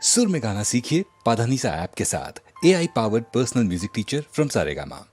सुर में गाना सीखिए पाधानीसा ऐप के साथ। AI powered personal music teacher from Saregama.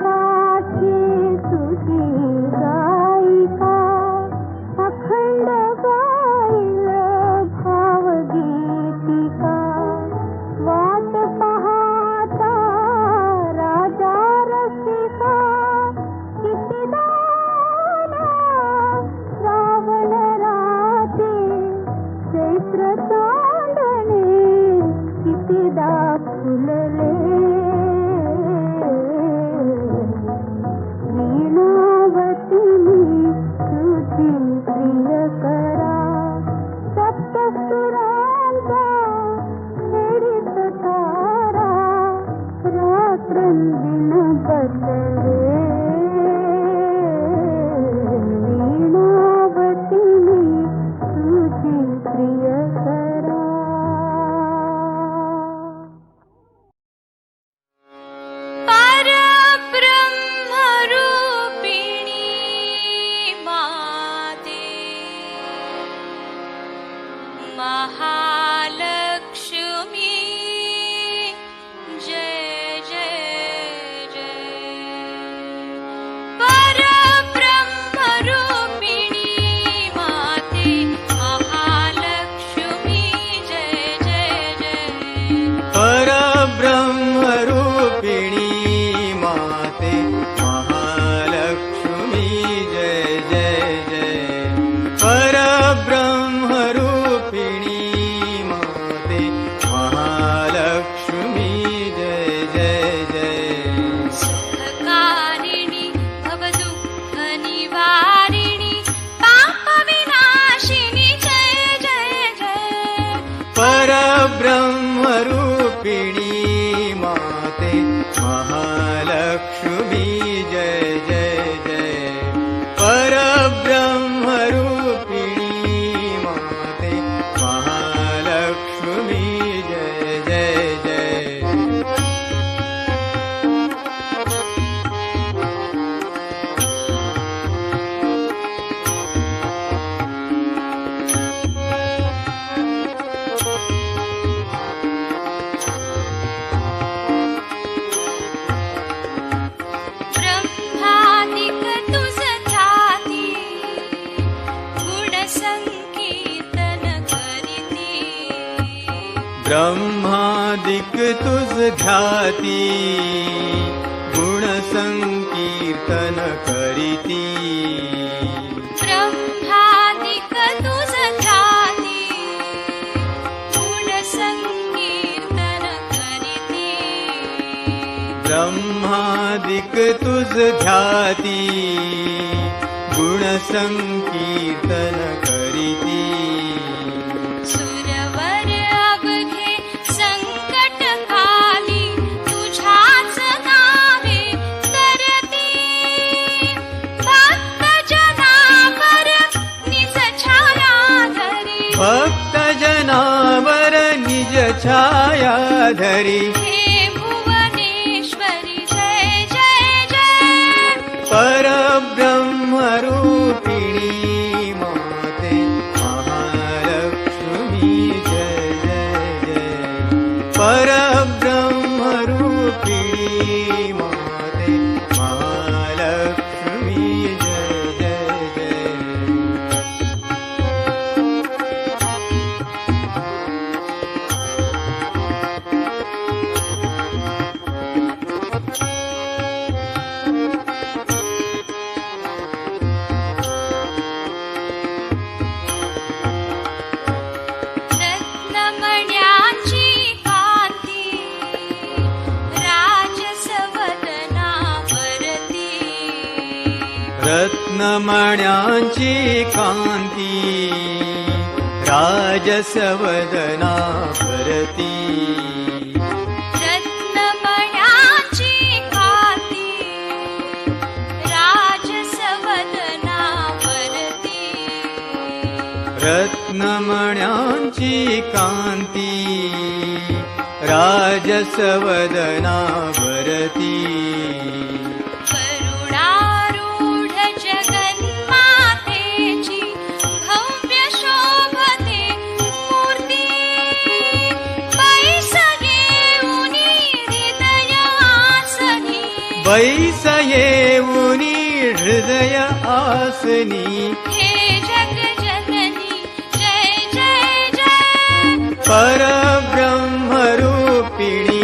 साठी तुझी गायिका अखंड गाईल भावगीतिका वाट पाहता राजा रसिका कितीदा श्रावण राती चैत्र चांदणे कितीदा फुलले वीणावतीनी तुझी प्रिय करा सप्तसुरांचा खेळीत तारा रात्रंदिन बदले वीणावतीनी तुझी प्रिय करा. महालक्ष्मी जय जय जय परब्रह्मरूपिणी माते महालक्ष्मी जय जय जय परब्रह्मरूपिणी माते महालक्ष्मी जय जय जय परब्रह्मरूपिणी माते महालक्ष्मी जय जय जय सुखकारिणी भवदुःख निवारिणी पापविनाशिनी जय जय जय परब्रह्मरूपिणी माते महालक्ष्मी जय जय जय परब्रह्मरूपिणी माते महालक्ष्मी जय जय जय ब्रह्मादिक तुझ ख्याती गुणसंकीर्तन करीती ब्रह्मादिक तुझ ध्याती गुणसंकीर्तन करीती ब्रह्मादिक तुझ ख्याती गुणसंकीर्तन करीती ब्रह्मादिक तुझ ध्याती गुणसंकीर्तन करीती सुरवर अवघे संकट काली तुझ्याच नावे करती भक्त जनावर निज छाया धरी भक्त जनावर निज छाया धरी हे भुवनेश्वरी जय जय जय परब्रह्मरूपिणी माते महालक्ष्मी जय जय जय परब्रह्मरूपिणी माते महालक्ष्मी जय जय जय रत्नमण्यांची कांती राजसवदनावरती रत्नमण्यांची कांती राजसवदनावरती रत्नमण्यांची कांती राजसवदनावरती रत्नमण्यांची कांती राजसवदनावरती करुणारूढ जगन्मातेची भव्य शोभते मूर्ती पैसा येऊनी हृदय आसनी हे जग जननी जय जय जय परब्रह्मरूपिणी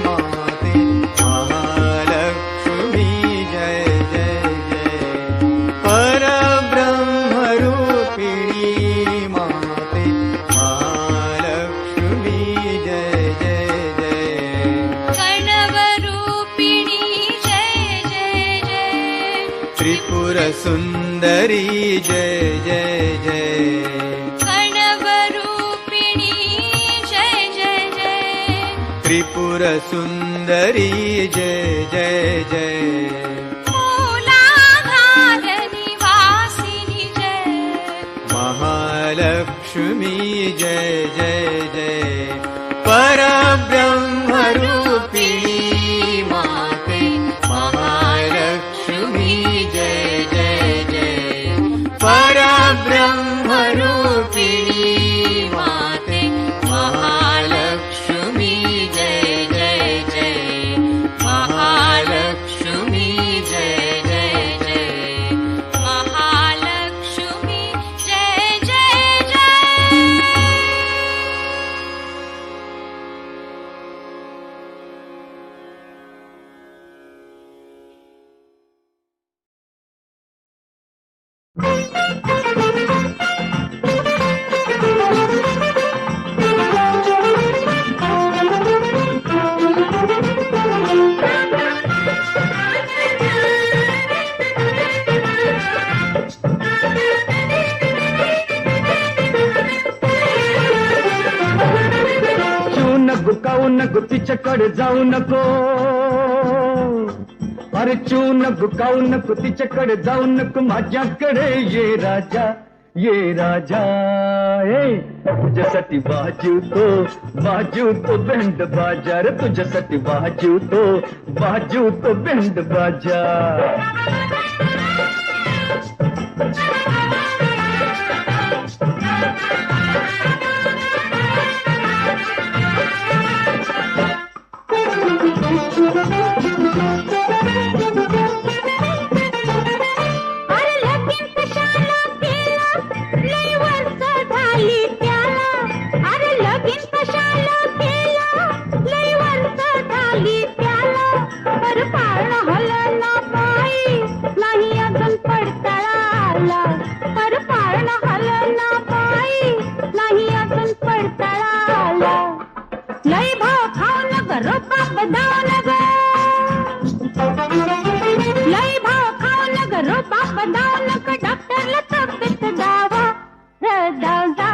माते महालक्ष्मी जय जय जय परब्रह्मरूपिणी माते महालक्ष्मी जय जय जय कणवरूपिणी जय जय जय त्रिपुरसुन्दरी जय जय जय कणवरूपिणी जय जय जय त्रिपुरसुन्दरी जय जय जय मूलाधार निवासिनी जय महालक्ष्मी जय जय जय परब्रह्मरूपिणी माते महालक्ष्मी जय जय जय परब्रह्मरूपिणी माते महालक्ष्मी जय जय जय महालक्ष्मी जय जय जय महालक्ष्मी जय जय जय चिऊ नको काऊ नको तिच्याकडे जाऊ नको अरे चिऊ नको काऊ नको तिच्याकडे जाऊ नको माझ्याकडे ये राजा ए तुझ्यासाठी वाजवतो बँड बाजा रे तुझ्यासाठी वाजवतो बँड बाजा अरे लगीन कशाला केलं लय वर्ष झाली त्याला अरे लगीन कशाला केलं लय वर्ष झाली त्याला पर पाळणं हलना पायी नाही अजून पडतळाला पर पाळणं हलना पायी नाही अजून पडतळाला लय भाव खाऊ नग रोपा बदाव नग लय भाव खाऊ नग रोपा बदाव नग डॉक्टरला तब्येत दावा दावजा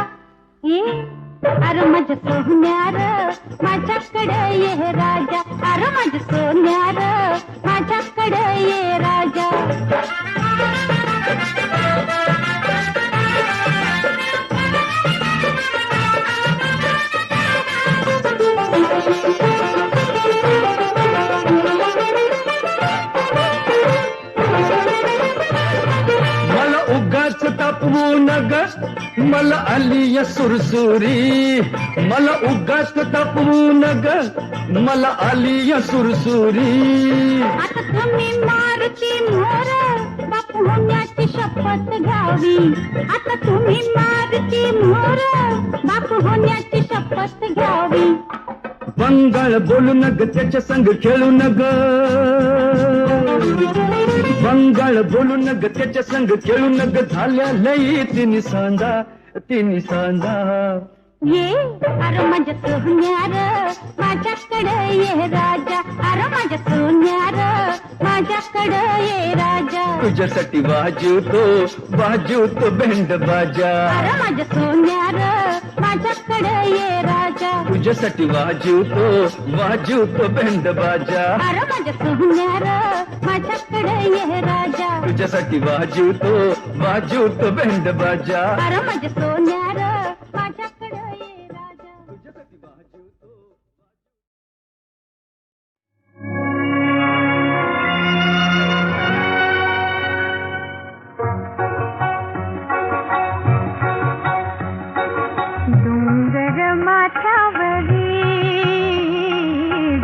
ये अरे माझ्या सोन्यार माझ्याकडे ये राजा अरे माझ्या सोन्यार माझ्याकडे ये राजा मला उगाच तापवू नग मला आली या सुरसुरी मला उगाच तापवू नग मला आली या सुरसुरी आता तुम्ही मारुती मोर बापू होण्याची शपथ घ्यावी आता तुम्ही मारुती मोर बापू होण्याची शपथ घ्यावी बंगाळ बोलू नग त्याच्या संग खेळू नग बंगाळ बोलू नग त्याच्या संग खेळू नग झाल्या लई तिन्ही सांजा ये अरे माझ्या सोन्यार माझ्याकडे ये राजा अरे माझ्या सोन्यार माझ्याकडे ये राजा तुझ्यासाठी वाजवतो बँड बाजा अरे माझ्या सोन्यार माझ्याकडे ये राजा तुझ्यासाठी वाजवतो बँड बाजा अरे माझ्या सोन्यार माझ्याकडे ये राजा तुझ्यासाठी वाजवतो बँड बाजा अरे माझ्या सोन्यार माझ्याकडे ये राजा तुझ्यासाठी वाजवतो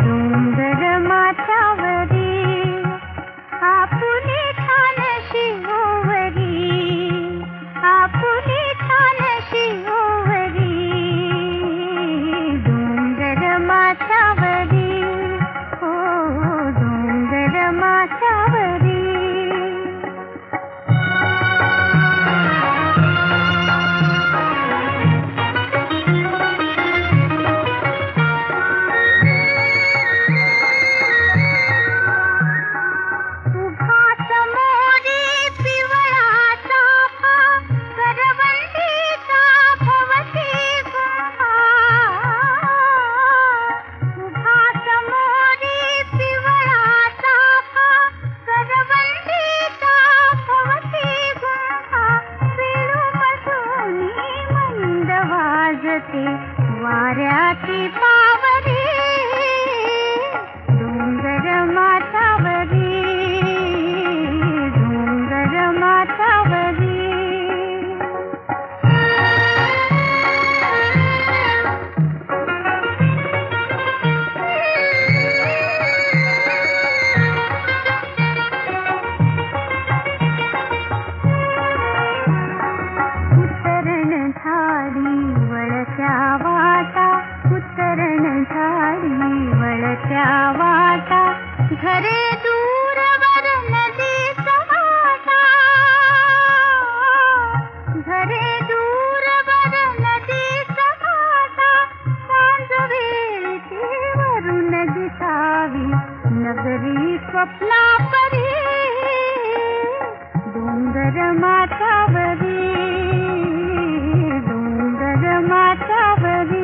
डोंगर माथ्यावरी परी डोंगर माथावरी डोंगर माथावरी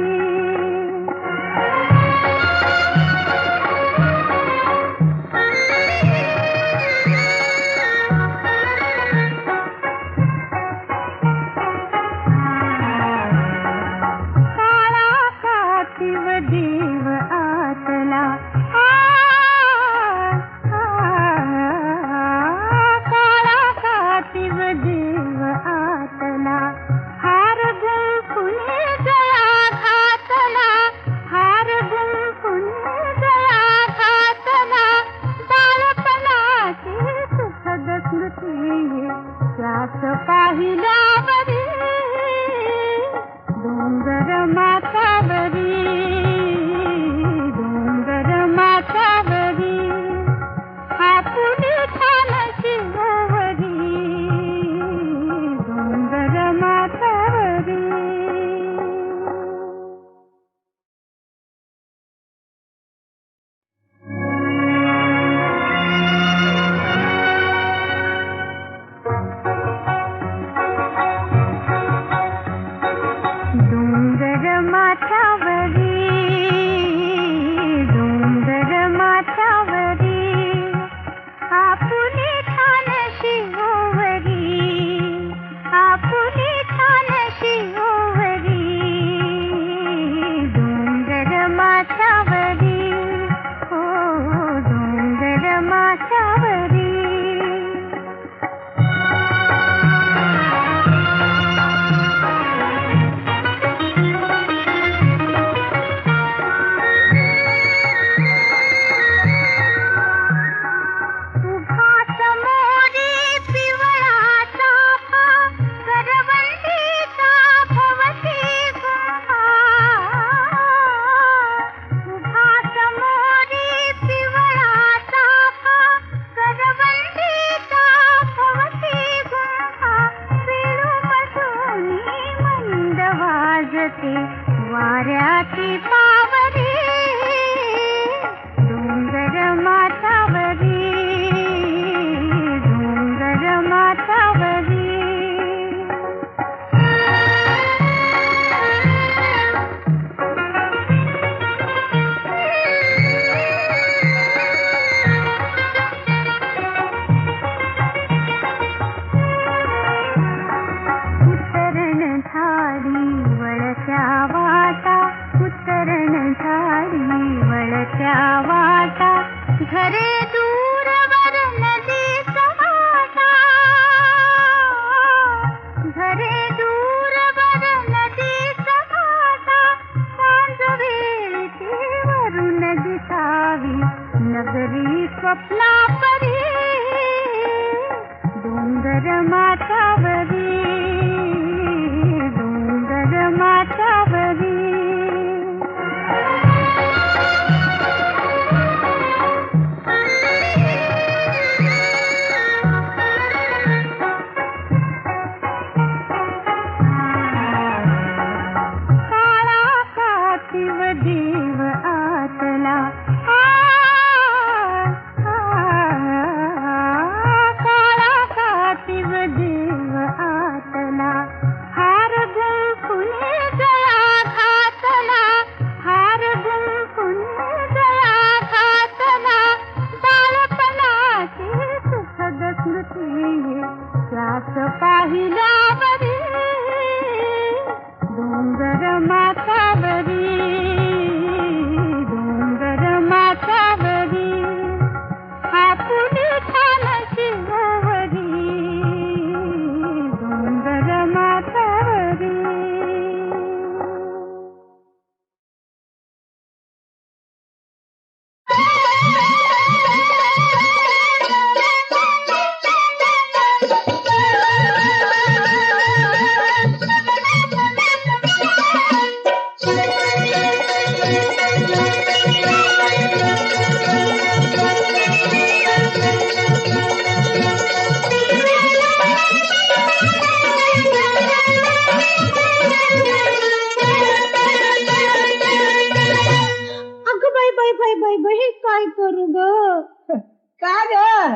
देव आतला काळा कातीव देव आतला हार गुंफुनी गळा घातला हार गुंफुनी गळा घातला बालपणाची सुखद स्मृती त्याच पाहिल्यावरी डोंगर माथावरी डोंगर माथावरी आपुली छान शिववरी डोंगर माथावरी डोंगर माथावरी डोंगर माथावरी आपुली छान शिववरी आपुली छान शिववरी डोंगर माथावरी हो डोंगर माथावरी वाऱ्याची पावरी डोंगर माथावरी डोंगर माथावरी उतरण झाडी वळत्या वाटा उतरण झाडी वळत्या वाटा घरे दूरवर नदीचा वाटा घरे दूरवर नदीचा वाटा सांज वेळी वरून दिसावी नगरी स्वप्ना परी डोंगर माथावरी डोंगर माथावरी काळा कातीव देव आतला काळा कातीव देव आतला हार गुंफुनी गळा घातला हार गुंफुनी गळा घातला बालपणाची सुखद स्मृती त्याच पाहिल्यावरी डोंगर माथावरी डोंगर माथावरी आपुली छान शिववरी डोंगर माथावरी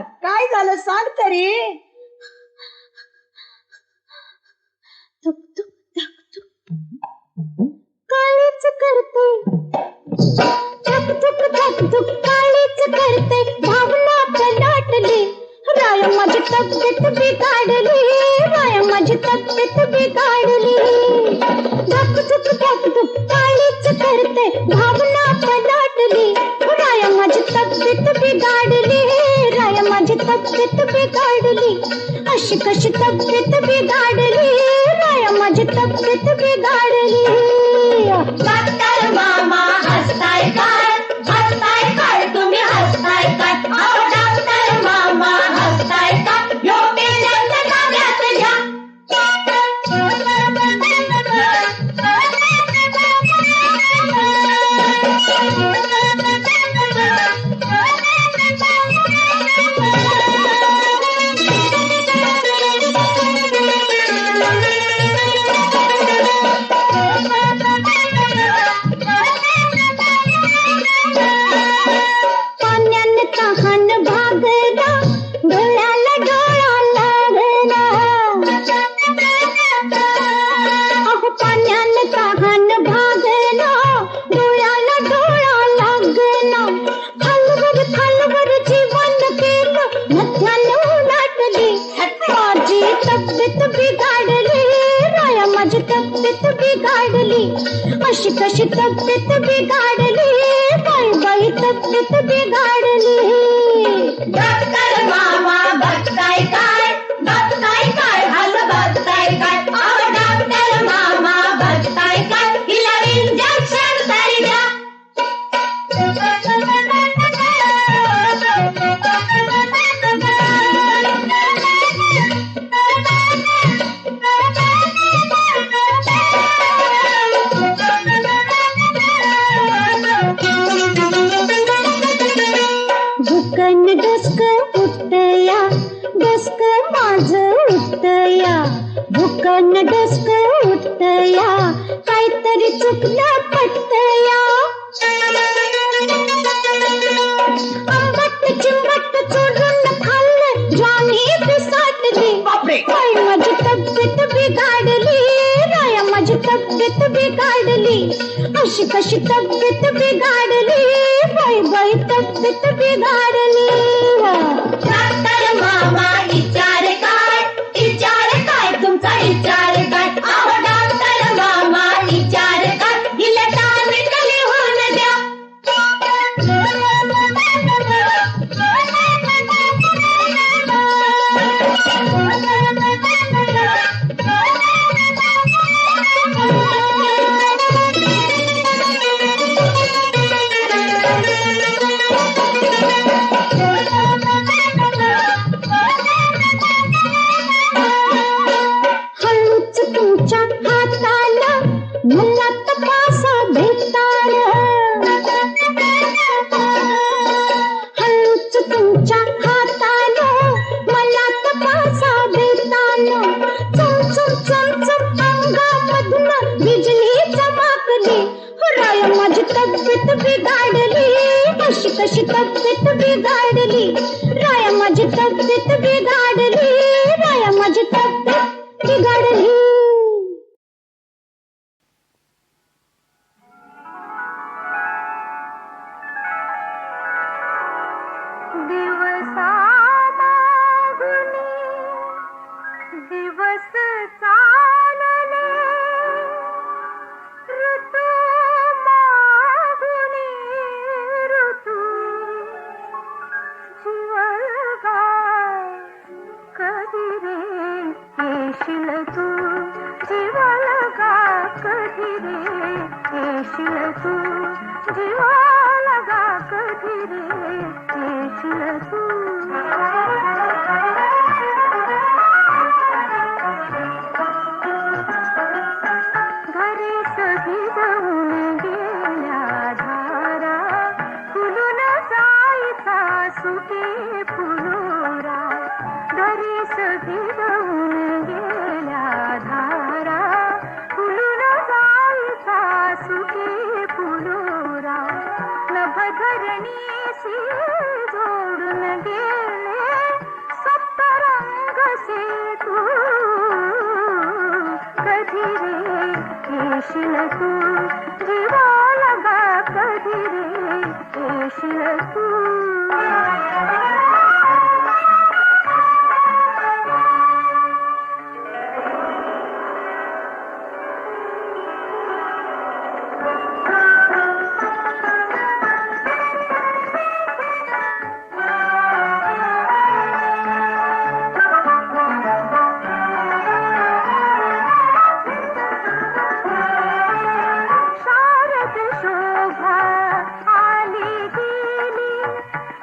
काय झालं सांग तरी. तुक तुक धक तुक काळीच करते धक तुक धक तुक काळीच करते भावना पलाटली राय माझी तब्येत बिघाडली राय माझी तब्येत बिघाडली धक तुक काळीच करते भावना पलाटली राय माझी तब्येत बिघाडली राय माझी तब्येत बिघाडली अशी कशी तब्येत बिघाडली राय माझी तब्येत बिघाडली. डॉक्टर मामा हसताय काय तुम्ही हसताय काय. अहो डॉक्टर मामा हसताय काय यो पेशंट ताब्यात घ्या. पाण्यानं तहान भागला डोळ्याला डोळा लागला अहो पाण्यानं तहान भागला डोळ्याला डोळा लागला खालवर जीवन केलं मध्यानं उलाटली माझी तब्येत बिघाडली राया माझी तब्येत बिघाडली अशी कशी तब्येत बिघाडली बाई बाई तब्येत बिघाडली. डॉक्टर मामा बघताय काय हल बघताय काय. अहो डॉक्टर मामा बघताय काय हिला इंजेक्शन तरी द्या. भुकन डोसक उठतया डोसक माझं उठतया भुकन डोसक उठतया काहीतरी चुकलं पटतया आंबट चिंबट चोरून खाल्लं ज्वानी पिसाटली बाई माझी तब्येत बिघाडली राया माझी तब्येत बिघाडली अशी कशी तब्येत बिघाडली बाई बाई तब्येत बिघाडली. डॉक्टर मामा विचार काय तुमचा विचार काय. अहो डॉक्टर मामा विचार काय हिला टॉनिक लिहून द्या. हळूच तुमच्या हाताला मला तपासा भेटाला हळूच तुमच्या हाताला मला तपासा भेटाला चमचम अंगामधून बिजली चमकली राय माझी तब्येत बिघाडली अशी कशी तब्येत बिघाडली राय माझी तब्येत बिघाडली राय माझी तब्येत बिघाडली. दिवसा मागुनी दिवस चालले ऋतू मागुनी ऋतू जीवलगाय कधी रे येशील तू जीवलगा कधी रे येशील तू जीवलगा कधी रे येशील तू. घरी सही जाऊन गेल्या धारा फुलून जायचा सुके फुलोरा घरी सही जाऊन गेल्या धारा फुलून जायचा सुके फुलोरा नभधरणीशी जोडून गेले येशील तू जीवा लगा कधी रे येशील तू शारद शोभा आली गेली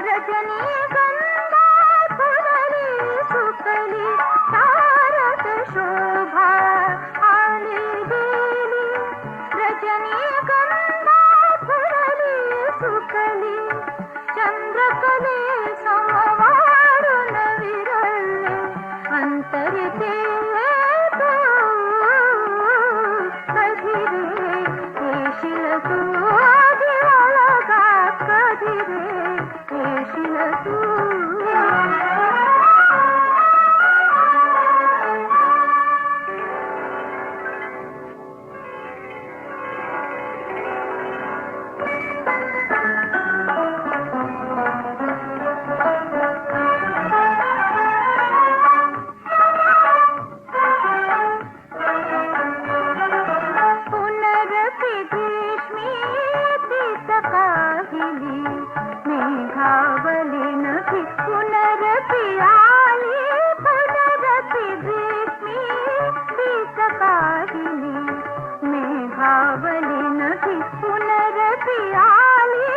रजनीगंधा फुलली सुकली शारद शोभा आली गेली रजनीगंधा फुलली सुकली चंद्रकले समवारून विरळले अंतरिते तू कधी रे येशील तू दिवा लगा कधी रे येशील तू पुनरपि ग्रीष्मी तीत काहिली मेघावली नभी पुनरपि आली पुनरपि ग्रीष्मी तीत काहिली मेघावली नभी पुनरपि आली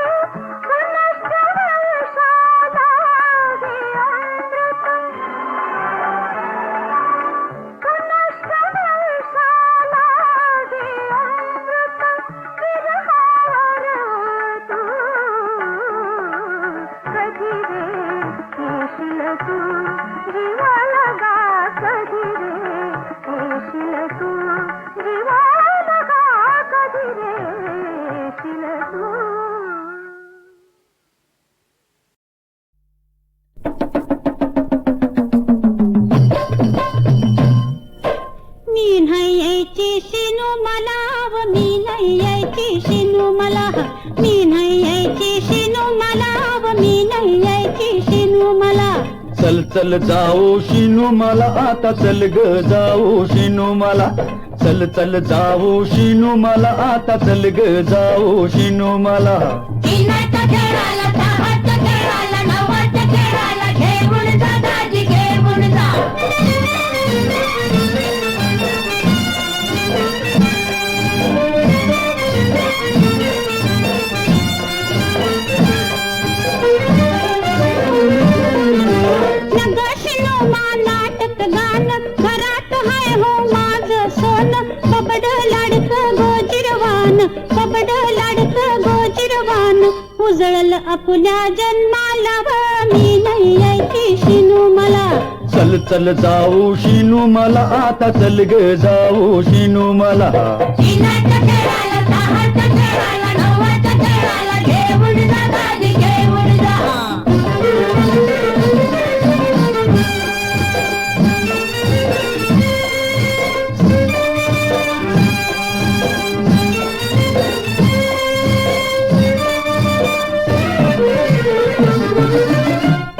पुनश्च वर्षाला हे अमृत पुनश्च वर्षाला हे अमृत विरहावर तू कधी रे येशील तू जीवा लगा कधी रे येशील तू जीवा लगा कधी रे येशील तू मी नाही यायची शिनू मला व मी नाही यायची शिनू मला मी नाही यायची शिनू मला व मी नाही यायची शिनू मला चल चल जाऊ शिनू मला आता चल ग जाऊ शिनू मला चल चल जाऊ शिनू मला आता चल ग जाऊ शिनू मला चिन्हाचा खेळाला दहाचा खेळाला नवाचा खेळाला घेऊन जा दाजी घेऊन जा नग शिनू मा नाटक गान घरात हाय हो माझ सोन कबड लाडक गोजिरवान कबड लाडक गोजिरवान उजळल आपल्या जन्माला व मी नाही यायची शिनू मला चल चल जाऊ शिनू मला आता चल ग जाऊ शिनू मला चिन्हाचा खेळाला दहाचा खेळाला नवाचा खेळाला घेऊन जा दाजी घेऊन जा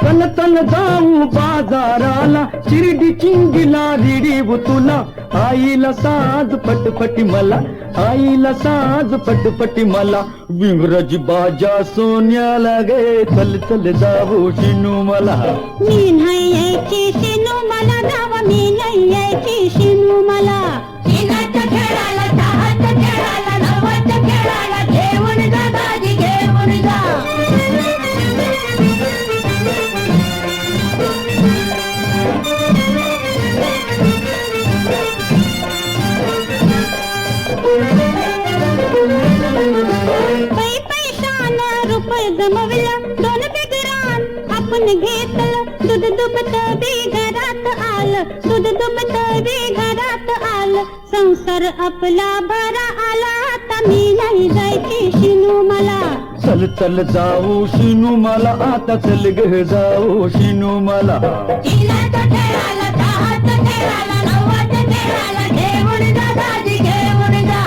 तन तन जाऊ बाजाराला शिर्डी चिंगीला रिडीव तुला आईला साज पटपटी मला आईला साज पटपटी मला विंगराजी बाजा सोन्याला गे चल चल जाऊ शिनू मला मी नाही यायची शिनू मला जाव मी नाही यायची शिनू मला चिन्हाचा खेळाला दहाचा खेळाला नवाचा खेळाला घेऊन जा दाजी घेऊन जा पै पैशान रुपये जमवलं दोन बिगरान आपण घेतलं दूध दुभत बी घरात आलं दूध दुभत बी घरात आलं संसार आपला बरा आला आता मी नाही जायची शिनू मला चल चल जाऊ शिनू मला आता चल ग जाऊ शिनू मला चिन्हाचा खेळाला दहाचा खेळाला नवाचा खेळाला घेऊन जा दाजी घेऊन जा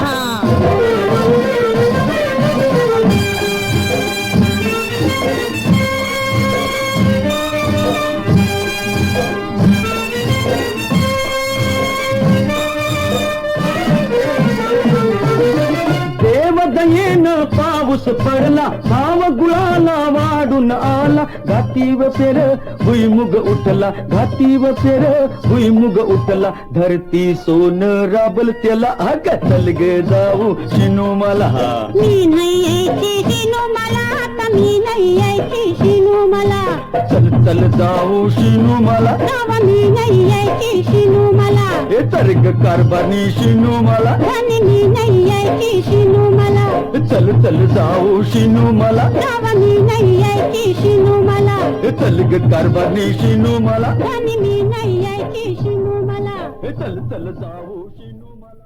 पाऊस पडला भाव गुळाला वाढून आला घातीव फेर भुईमुग उठला घातीव फेर भुईमुग उठला धरती सोन राबल त्याला अग चल ग जाऊ शिनू मला मी नाही यायची शिनू मला आता मी नाही यायची शिनू मला चल चल जाऊ शिनू मला जावा मी नाही यायची शिनू मला हे तर ग कारभानी शिनू मला धनी मी नाही यायची शिनू मला चल चल जाऊ शिनू मला जावा मी नाही यायची शिनू मला चल ग कारभानी शिनू मला धनी मी नाही यायची शिनू मला चल चल जाऊ शिनू मला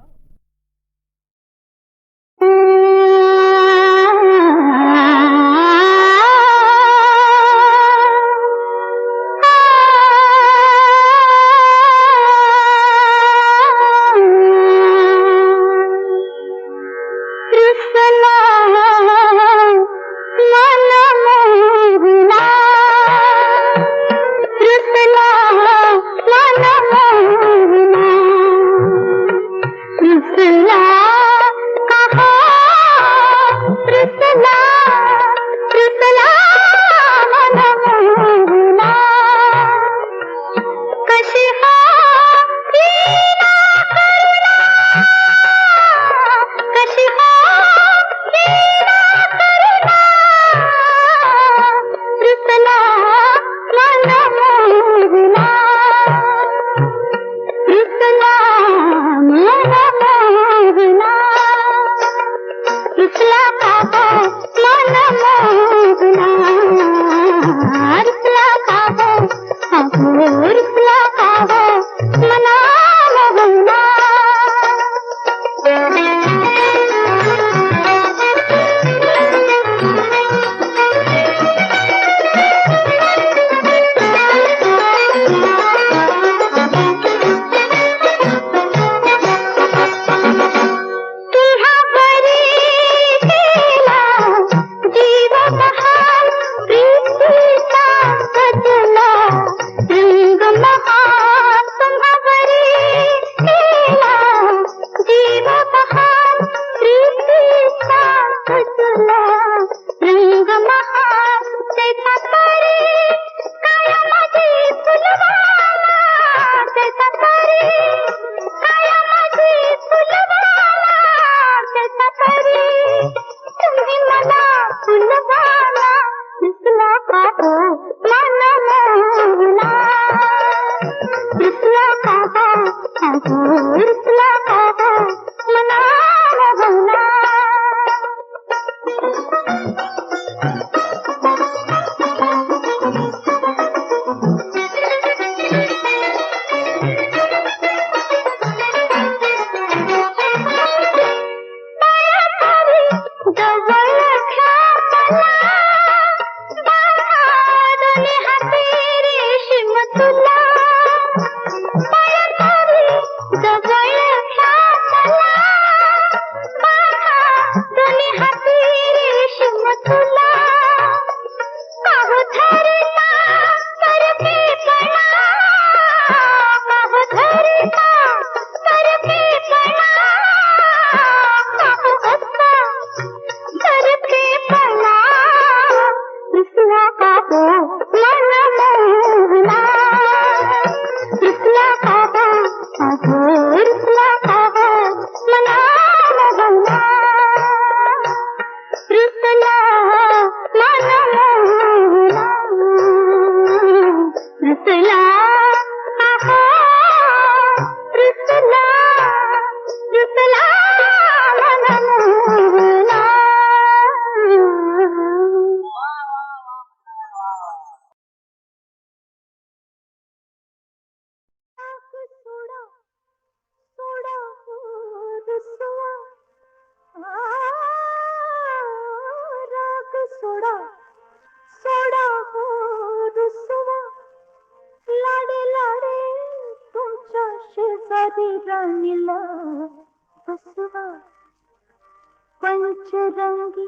पंचरंगी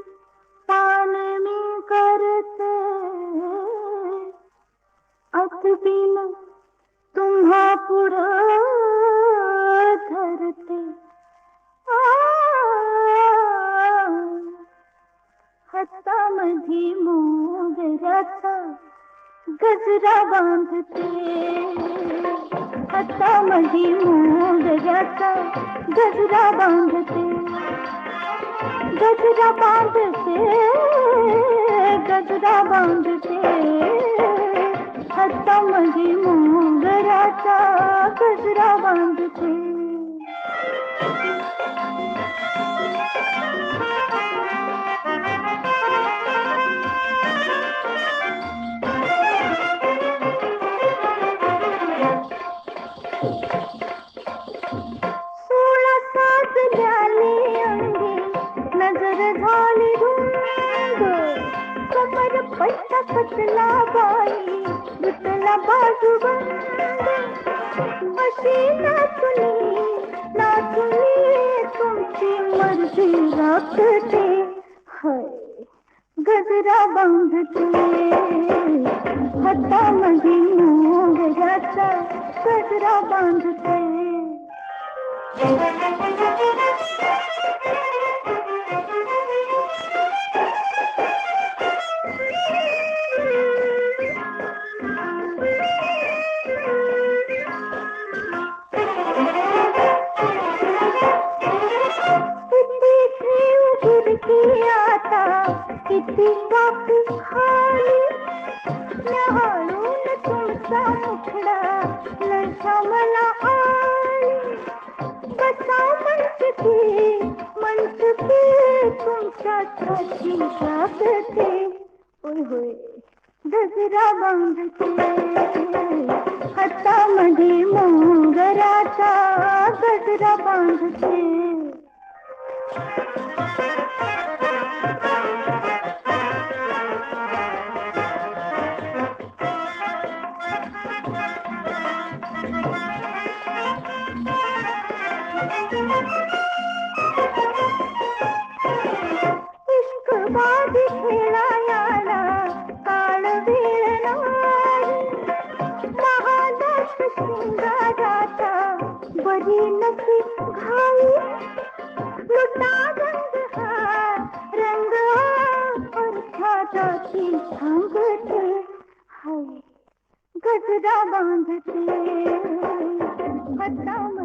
पान में करते अतबिन तुम्हा पुढं धरते मोगऱ्याचा गजरा बांधते हातामध्ये मोगऱ्याचा गजरा बांधते गजरा बांधते गजरा बांधते हातामध्ये मोगऱ्याचा गजरा बांधते नजर झाली रुंद कमर पट्टा पतला बाई विटला बाजूबंद अशी नाचुनी नाचुनी तुमची मर्जी राखते हाय गजरा बांधते हातामध्ये मोगऱ्याचा गजरा बांधते किती वापी खाली न्याहाळून तुमचा मुखडा नशा मला आली बसा म्हणते तुमच्या छाती जागते होय होय गजरा बांधते हातामध्ये मोगऱ्याचा गजरा बांधते इश्कबाजी खेळायला काळ वेळ नाही महादास शिंगाराचा बरी नकी घाई लुटा रंग हा रंग अर्थाची सांगते हाय गजरा बांधते हातामध्ये